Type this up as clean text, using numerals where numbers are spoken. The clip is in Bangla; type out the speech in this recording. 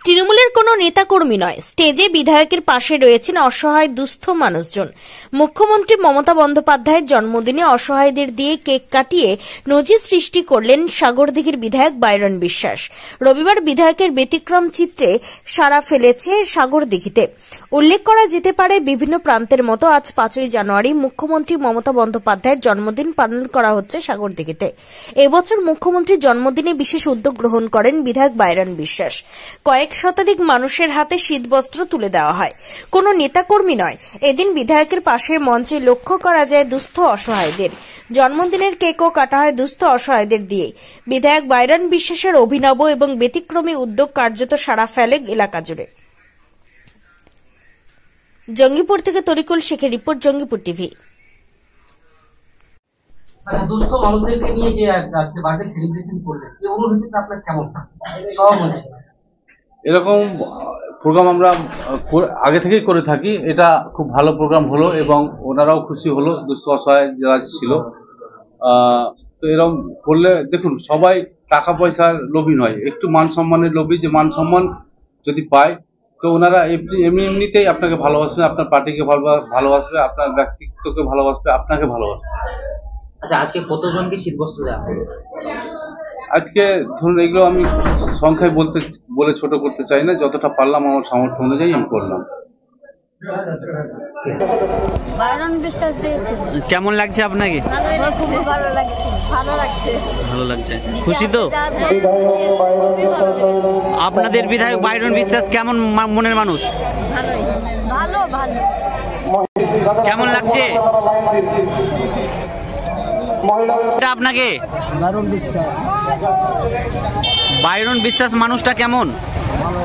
তৃণমূলের কোনো নেতাকর্মী নয়, স্টেজে বিধায়কের পাশে রয়েছেন অসহায় দুস্থ মানুষজন। মুখ্যমন্ত্রী মমতা বন্দ্যোপাধ্যায়ের জন্মদিনে অসহায়দের দিয়ে কেক কাটিয়ে নজির সৃষ্টি করলেন সাগরদিঘির বিধায়ক বাইরন বিশ্বাস। রবিবার বিধায়কের ব্যতিক্রম চিত্রে সাড়া ফেলেছে সাগরদিঘিতে। উল্লেখ করা যেতে পারে, বিভিন্ন প্রান্তের মতো আজ 5ই জানুয়ারি মুখ্যমন্ত্রী মমতা বন্দ্যোপাধ্যায়ের জন্মদিন পালন করা হচ্ছে সাগরদিঘিতে। এবছর মুখ্যমন্ত্রীর জন্মদিনে বিশেষ উদ্যোগ গ্রহণ করেন বিধায়ক বাইরন বিশ্বাস। কয়েক শতাধিক মানুষের হাতে শীতবস্ত্র তুলে দেওয়া হয়। কোনো নেতাকর্মী নয়, এদিন বিধায়কের পাশের মঞ্চে লক্ষ্য করা যায় দুস্থ অসহায়দের। জন্মদিনের কেকও কাটা হয় দুস্থ অসহায়দের দিয়ে। বিধায়ক বাইরন বিশ্বাসের অভিনব এবং ব্যতিক্রমী উদ্যোগ কার্যত সাড়া ফেলে এলাকা জুড়ে। জঙ্গিপুর থেকে তরিকুল শেখের রিপোর্ট, জঙ্গিপুর টিভি। আচ্ছা, দুস্থ মানুষদেরকে নিয়ে যে আজকে বার্থডে সেলিব্রেশন করলেন, এই অনুভূতিটা আপনার কেমন? এরকম প্রোগ্রাম আমরা আগে থেকেই করে থাকি। এটা খুব ভালো প্রোগ্রাম হলো এবং ওনারাও খুশি হলো, দুস্থ অসহায় যারা ছিল। তো এরকম করলে দেখুন, সবাই টাকা পয়সার লোভী নয়, একটু মান সম্মানের লোভী। যে মান সম্মান যদি পায় তো ওনারা এমনিতেই আপনাকে ভালোবাসবে, আপনার পার্টিকে ভালোবাসবে, আপনার ব্যক্তিত্বকে ভালোবাসবে, আপনাকে ভালোবাসবে। আচ্ছা, আজকে কতজনকে শীতবস্ত্র দেওয়া হবে? আজকে ধরুন, এগুলো আমি সংখ্যায় বলে ছোট করতে চাই না, যতটা পারলাম আমার সামর্থ্য অনুযায়ী আমি করলাম। কেমন লাগছে আপনাকে? খুব ভালো লাগছে। ভালো লাগছে, খুশি তো? আপনাদের বিধায়ক বাইরন বিশ্বাস কেমন মনের মানুষ? ভালো ভালো। কেমন লাগছে আপনাকে? বাইরন বিশ্বাস। বাইরন বিশ্বাস মানুষটা কেমন? ভালো।